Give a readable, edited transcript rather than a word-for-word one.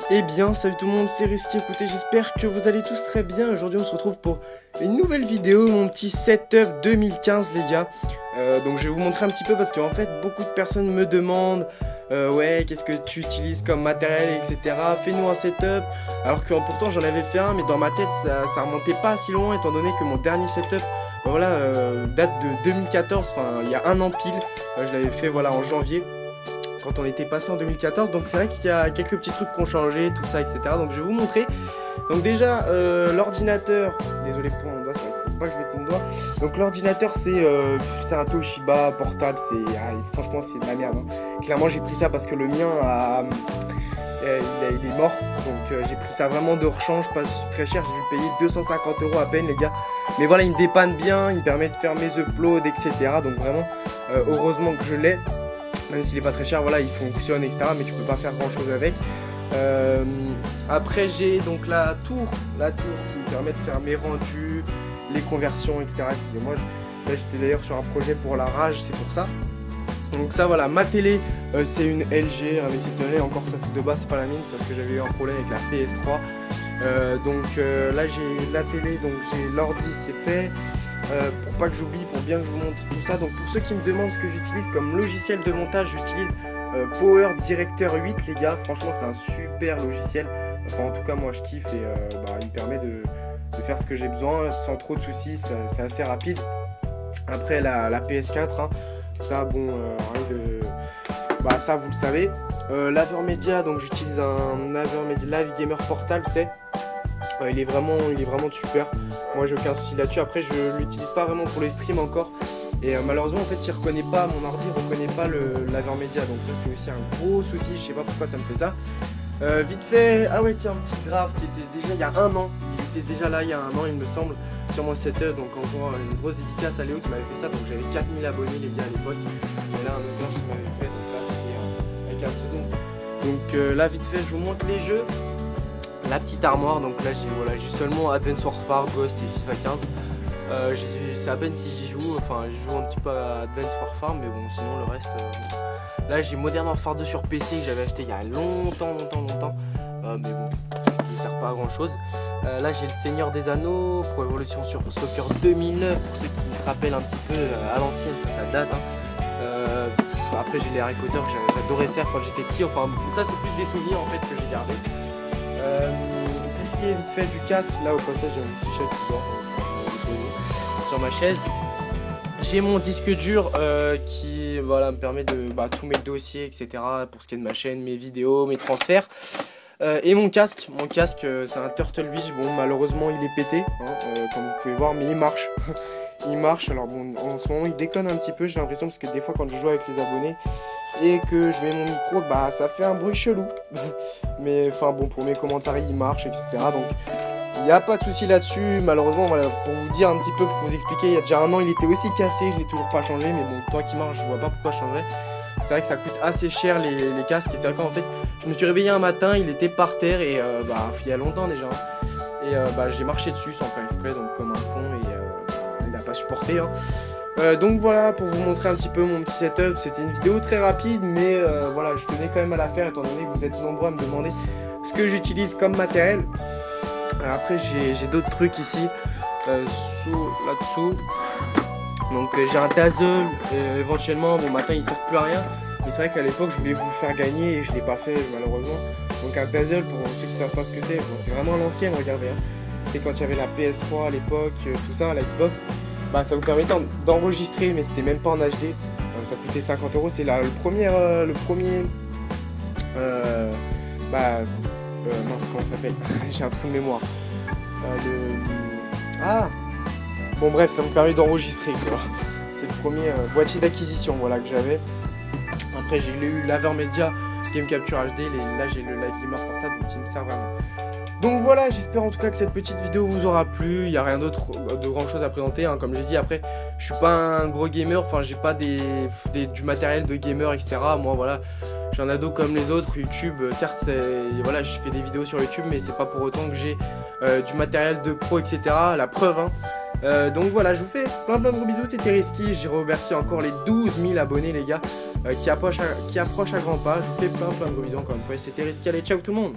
Eh bien, salut tout le monde, c'est Risky. Écoutez, j'espère que vous allez tous très bien. Aujourd'hui, on se retrouve pour une nouvelle vidéo, mon petit setup 2015, les gars. Donc, je vais vous montrer un petit peu parce qu'en fait, beaucoup de personnes me demandent ouais, qu'est-ce que tu utilises comme matériel, etc. Fais-nous un setup. Alors que pourtant, j'en avais fait un, mais dans ma tête, ça remontait pas si loin, étant donné que mon dernier setup, voilà, date de 2014, enfin, il y a un an pile. Je l'avais fait, voilà, en janvier, quand on était passé en 2014, donc c'est vrai qu'il y a quelques petits trucs qui ont changé, tout ça, etc. Donc je vais vous montrer. Donc déjà, l'ordinateur, désolé pour mon doigt, ça faut pas que je mette mon doigt. Donc l'ordinateur, c'est un Toshiba portable, franchement c'est de la merde, hein. Clairement j'ai pris ça parce que le mien il est mort, donc j'ai pris ça vraiment de rechange, pas très cher, j'ai dû payer 250 € à peine, les gars. Mais voilà, il me dépanne bien, il me permet de faire mes uploads, etc. Donc vraiment, heureusement que je l'ai. Même s'il est pas très cher, voilà, il fonctionne, etc. Mais tu peux pas faire grand chose avec. Après, j'ai donc la tour qui me permet de faire mes rendus, les conversions, etc. Excusez-moi, là j'étais d'ailleurs sur un projet pour la rage, c'est pour ça. Donc ça, voilà, ma télé, c'est une LG, un exceptionnel. Encore ça, c'est de base, c'est pas la mienne, c'est parce que j'avais eu un problème avec la PS3. Là, j'ai la télé, donc j'ai l'ordi, c'est fait. Pour pas que j'oublie, pour bien que je vous montre tout ça. Donc pour ceux qui me demandent ce que j'utilise comme logiciel de montage, j'utilise Power Director 8, les gars. Franchement, c'est un super logiciel. Enfin, en tout cas, moi je kiffe et il me permet de faire ce que j'ai besoin sans trop de soucis. C'est assez rapide. Après la PS4, hein, ça, bon, rien de... ça, vous le savez. Laveur média, donc j'utilise un laveur média Live Gamer Portal, c'est... il est vraiment super. Moi j'ai aucun souci là-dessus. Après je l'utilise pas vraiment pour les streams encore. Et malheureusement en fait il reconnaît pas, mon ordi reconnaît pas le laveur média. Donc ça c'est aussi un gros souci. Je sais pas pourquoi ça me fait ça. Vite fait, ah ouais tiens, un petit graphe qui était déjà il y a un an. Il était déjà là il y a un an il me semble. Sur mon setup, donc encore une grosse dédicace à Léo qui m'avait fait ça. Donc j'avais 4000 abonnés les gars à l'époque. Et là un autre qui m'avait fait, donc là c'était avec un pseudo. Donc là vite fait je vous montre les jeux. La petite armoire, donc là j'ai seulement Advance Warfare, Ghost et FIFA 15. C'est à peine si j'y joue, enfin je joue un petit peu à Advance Warfare, mais bon sinon le reste... Là j'ai Modern Warfare 2 sur PC que j'avais acheté il y a longtemps. Mais bon, il ne sert pas à grand chose. Là j'ai le Seigneur des Anneaux, Pro Evolution sur Soccer 2009, pour ceux qui se rappellent un petit peu à l'ancienne, ça date, hein. Après j'ai les Harry Potter que j'adorais faire quand j'étais petit, enfin ça c'est plus des souvenirs en fait que j'ai gardé. Pour ce qui est vite fait du casque, là au passage j'ai un petit chat qui dort sur ma chaise. J'ai mon disque dur qui voilà, me permet de tous mes dossiers, etc. Pour ce qui est de ma chaîne, mes vidéos, mes transferts. Et mon casque c'est un Turtle Beach. Bon malheureusement il est pété, hein, comme vous pouvez voir, mais il marche. Il marche, alors bon en ce moment il déconne un petit peu, j'ai l'impression, parce que des fois quand je joue avec les abonnés et que je mets mon micro, ça fait un bruit chelou. Mais enfin bon, pour mes commentaires il marche, etc. Donc il n'y a pas de souci là-dessus. Malheureusement, voilà, pour vous dire un petit peu, pour vous expliquer, il y a déjà un an il était aussi cassé, je l'ai toujours pas changé, mais bon, tant qu'il marche je vois pas pourquoi je changerais. C'est vrai que ça coûte assez cher les casques, et c'est vrai qu'en fait je me suis réveillé un matin, il était par terre, et il y a longtemps déjà, et j'ai marché dessus sans faire exprès, donc comme un con, et il n'a pas supporté, hein. Donc voilà, pour vous montrer un petit peu mon petit setup. C'était une vidéo très rapide, mais voilà, je tenais quand même à la faire étant donné que vous êtes nombreux à me demander ce que j'utilise comme matériel. Après j'ai d'autres trucs ici, là-dessous. Donc j'ai un Dazzle, éventuellement, bon maintenant il sert plus à rien, mais c'est vrai qu'à l'époque je voulais vous le faire gagner et je l'ai pas fait malheureusement. Donc un Dazzle, pour ceux qui savent pas ce que c'est, bon, c'est vraiment à l'ancienne, regardez, hein. C'était quand il y avait la PS3 à l'époque, tout ça, la Xbox. Ça vous permettait d'enregistrer, mais c'était même pas en HD. Ça coûtait 50 €. C'est là le premier mince, comment ça s'appelle? J'ai un trou de mémoire. Bon bref, ça vous permet d'enregistrer, quoi. C'est le premier boîtier d'acquisition, voilà, que j'avais. Après j'ai eu Laveur Média, Game Capture HD, là j'ai le Live Gamer Portable qui me sert vraiment. Donc voilà, j'espère en tout cas que cette petite vidéo vous aura plu. Il n'y a rien d'autre de grand chose à présenter, hein. Comme j'ai dit, après je suis pas un gros gamer, enfin j'ai pas du matériel de gamer, etc. Moi voilà, je suis un ado comme les autres. YouTube, certes voilà, je fais des vidéos sur YouTube, mais c'est pas pour autant que j'ai du matériel de pro, etc. La preuve, hein. Donc voilà, je vous fais plein de gros bisous, c'était Risky. Je remercie encore les 12 000 abonnés, les gars, qui approchent à grands pas. Je vous fais plein de gros bisous encore une fois, c'était Risky. Allez, ciao tout le monde.